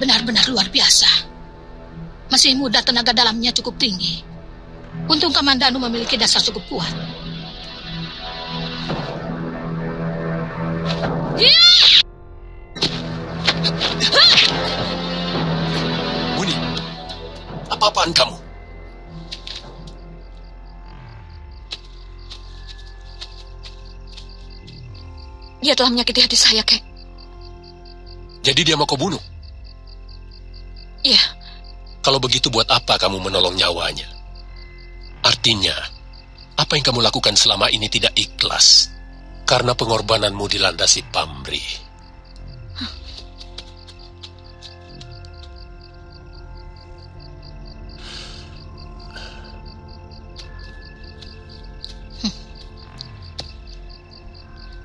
benar-benar luar biasa. Masih muda, tenaga dalamnya cukup tinggi. Untung Kamandanu memiliki dasar cukup kuat. Muni, apa-apaan kamu? Dia telah menyakiti hati saya, Kek. Jadi dia mau kau bunuh? Iya. Kalau begitu buat apa kamu menolong nyawanya? Artinya, apa yang kamu lakukan selama ini tidak ikhlas. Karena pengorbananmu dilandasi pamrih.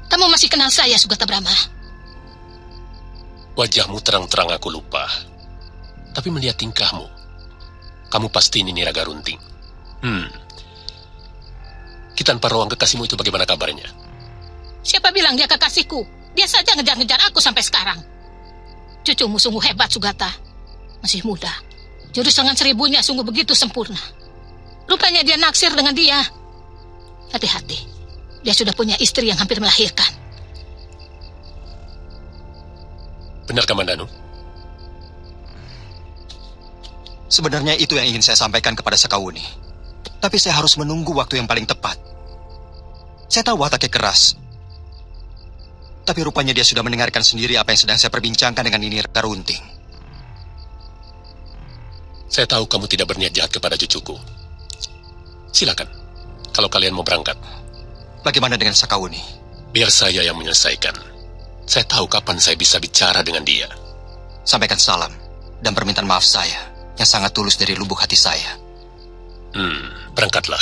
Kamu masih kenal saya, Sugata Brahma? Wajahmu terang-terang aku lupa. Tapi melihat tingkahmu, kamu pasti Nini Raga Runting. Kitan Parowang kekasihmu itu bagaimana kabarnya? Siapa bilang dia kekasihku? Dia saja ngejar-ngejar aku sampai sekarang. Cucumu sungguh hebat, Sugata. Masih muda. Jurus lengan seribunya sungguh begitu sempurna. Rupanya dia naksir dengan dia. Hati-hati. Dia sudah punya istri yang hampir melahirkan. Benar, Kamandanu? Sebenarnya itu yang ingin saya sampaikan kepada Sekawuni. Tapi saya harus menunggu waktu yang paling tepat. Saya tahu wataknya keras. Tapi rupanya dia sudah mendengarkan sendiri apa yang sedang saya perbincangkan dengan Nini Raga Runting. Saya tahu kamu tidak berniat jahat kepada cucuku. Silakan, kalau kalian mau berangkat. Bagaimana dengan Sekawuni? Biar saya yang menyelesaikan. Saya tahu kapan saya bisa bicara dengan dia. Sampaikan salam dan permintaan maaf saya yang sangat tulus dari lubuk hati saya. Berangkatlah.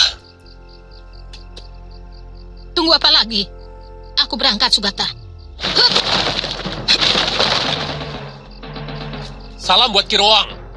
Tunggu apa lagi? Aku berangkat, Sugata. Salam buat Kiroang.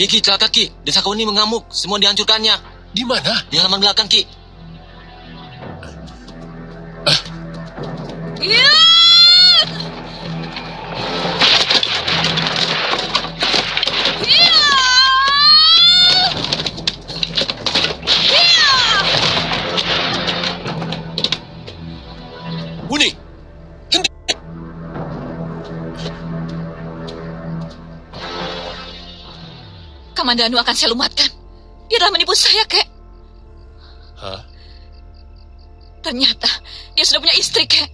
Ki, celaka Ki. Desa Sekawuni mengamuk. Semua dihancurkannya. Di mana? Di halaman belakang Ki. Muni, henti. Kamandanu akan saya lumatkan. Dia telah menipu saya, Kek. Hah? Ternyata dia sudah punya istri, Kek.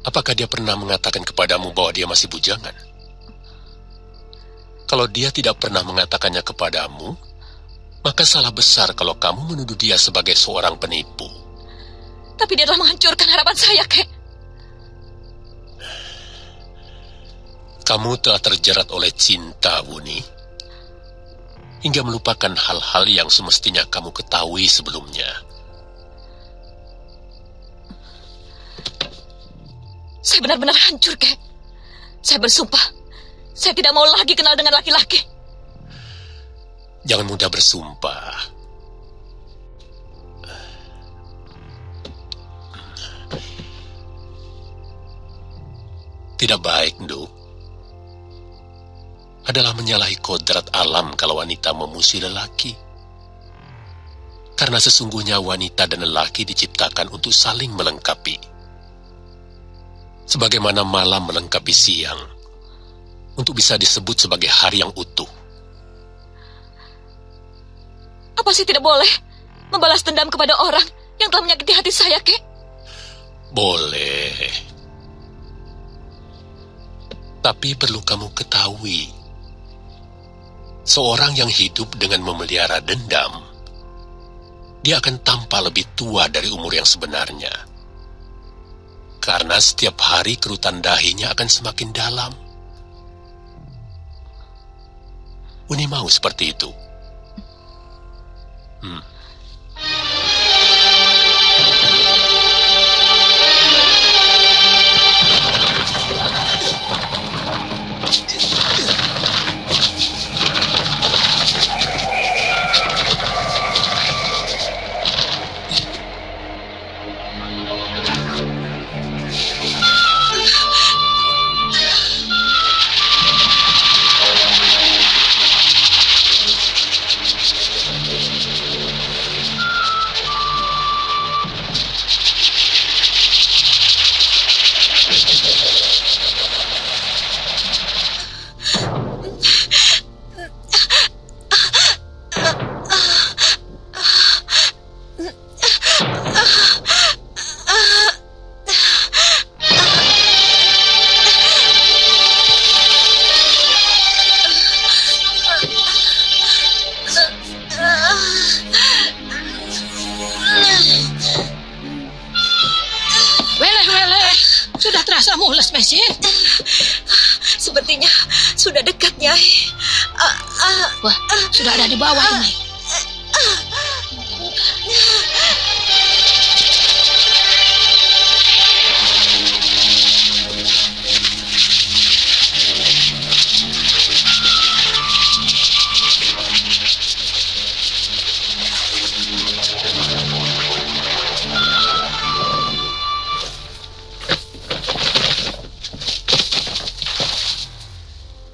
Apakah dia pernah mengatakan kepadamu bahwa dia masih bujangan? Kalau dia tidak pernah mengatakannya kepadamu, maka salah besar kalau kamu menuduh dia sebagai seorang penipu. Tapi dia telah menghancurkan harapan saya, Kek. Kamu telah terjerat oleh cinta, Wuni, hingga melupakan hal-hal yang semestinya kamu ketahui sebelumnya. Saya benar-benar hancur, Kek. Saya bersumpah, saya tidak mau lagi kenal dengan laki-laki. Jangan mudah bersumpah. Tidak baik, Nduk. Adalah menyalahi kodrat alam kalau wanita memusuhi lelaki. Karena sesungguhnya wanita dan lelaki diciptakan untuk saling melengkapi. Sebagaimana malam melengkapi siang, untuk bisa disebut sebagai hari yang utuh. Apa sih tidak boleh membalas dendam kepada orang yang telah menyakiti hati saya, Kek. Boleh. Tapi perlu kamu ketahui, seorang yang hidup dengan memelihara dendam, dia akan tampak lebih tua dari umur yang sebenarnya. Karena setiap hari kerutan dahinya akan semakin dalam. Uni mau seperti itu. Weleh, sudah terasa mules, Mesin. Sepertinya sudah dekat, Nyai. Wah, sudah ada di bawah ini.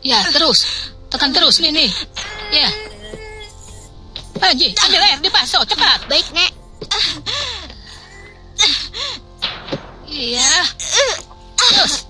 Ya, terus. Tekan terus, Nini. Ya. Haji, ambil air di paso, cepat. Baik, Nek. Iya. Terus.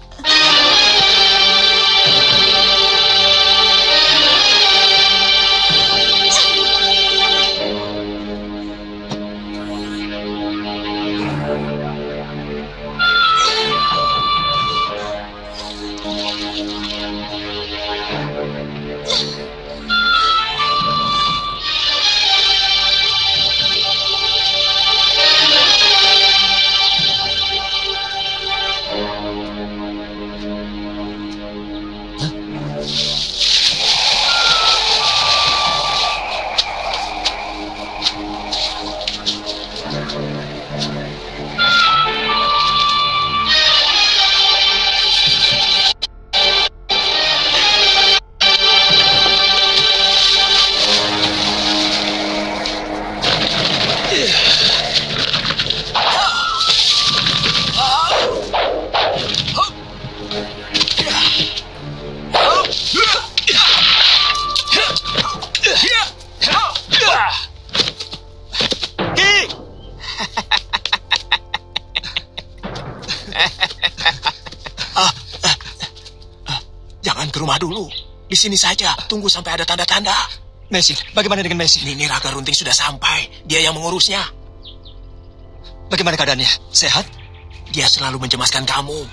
Jangan ke rumah dulu. Di sini saja, tunggu sampai ada tanda-tanda. Mesin, bagaimana dengan Mesin? Nini Raga Runting sudah sampai. Dia yang mengurusnya. Bagaimana keadaannya? Sehat? Dia selalu mencemaskan kamu.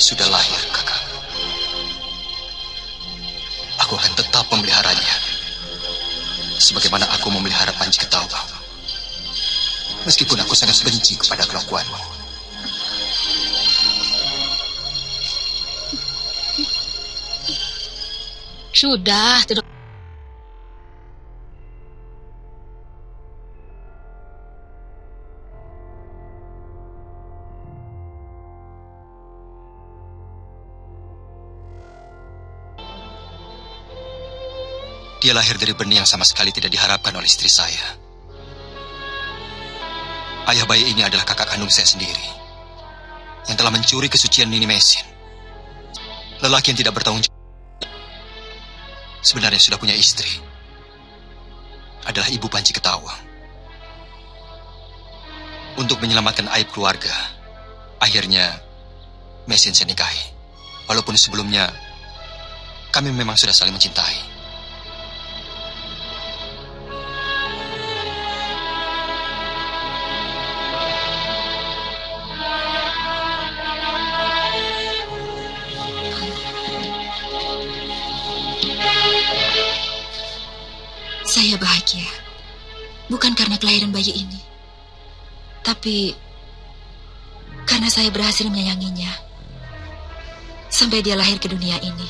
sudah lahir, Kakak. Aku akan tetap memeliharanya. Sebagaimana aku memelihara Panji Ketawa. Meskipun aku sangat benci kepada kelakuanmu. Sudah, tidak. Dia lahir dari benih yang sama sekali tidak diharapkan oleh istri saya. Ayah bayi ini adalah kakak kandung saya sendiri, yang telah mencuri kesucian Nini Mesin. Lelaki yang tidak bertanggung jawab, sebenarnya sudah punya istri, adalah Ibu Panji Ketawang. Untuk menyelamatkan aib keluarga, akhirnya Mesin saya nikahi. Walaupun sebelumnya kami memang sudah saling mencintai. Saya bahagia, bukan karena kelahiran bayi ini, tapi karena saya berhasil menyayanginya. Sampai dia lahir ke dunia ini,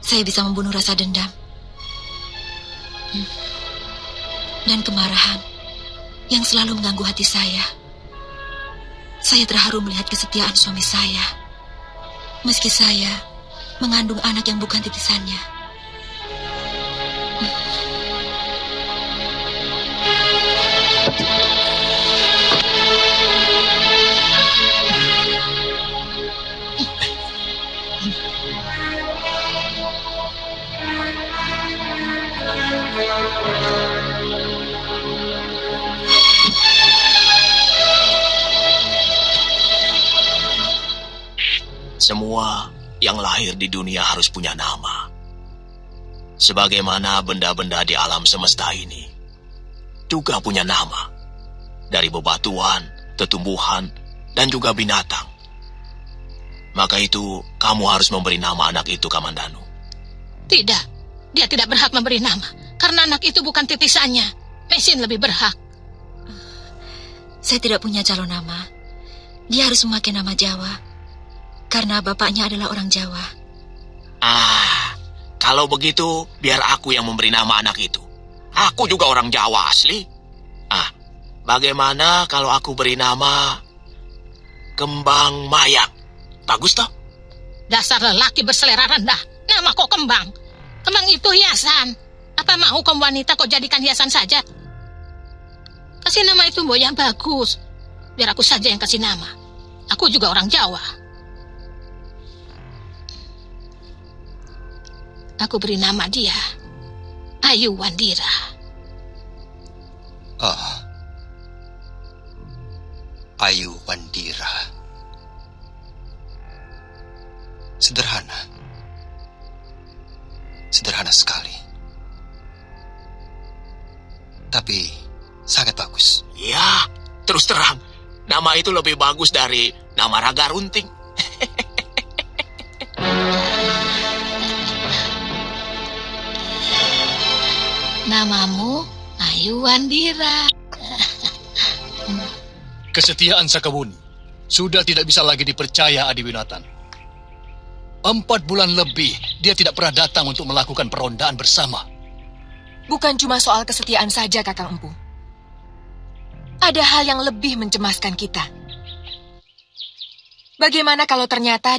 saya bisa membunuh rasa dendam dan kemarahan yang selalu mengganggu hati saya. Saya terharu melihat kesetiaan suami saya, meski saya mengandung anak yang bukan titisannya. Semua yang lahir di dunia harus punya nama. Sebagaimana benda-benda di alam semesta ini juga punya nama. Dari bebatuan, tetumbuhan, dan juga binatang. Maka itu, kamu harus memberi nama anak itu, Kamandanu. Tidak, dia tidak berhak memberi nama. Karena anak itu bukan titisannya. Mesin lebih berhak. Saya tidak punya calon nama. Dia harus memakai nama Jawa. Karena bapaknya adalah orang Jawa. Kalau begitu, biar aku yang memberi nama anak itu. Aku juga orang Jawa asli. Bagaimana kalau aku beri nama Kembang Mayang? Bagus toh? Dasar lelaki berselera rendah. Nama kok Kembang? Kembang itu hiasan. Apa mau kaum wanita kok jadikan hiasan saja? Kasih nama itu Mbok yang bagus. Biar aku saja yang kasih nama. Aku juga orang Jawa. Aku beri nama dia Ayu Wandira. Ayu Wandira. Sederhana. Sederhana sekali. Tapi sangat bagus. Ya, terus terang. Nama itu lebih bagus dari nama Raga Runting. Namamu Ayu Wandira. Kesetiaan Sakawuni sudah tidak bisa lagi dipercaya, Adiwinatan. 4 bulan lebih dia tidak pernah datang untuk melakukan perondaan bersama. Bukan cuma soal kesetiaan saja, Kakang Empu. Ada hal yang lebih mencemaskan kita. Bagaimana kalau ternyata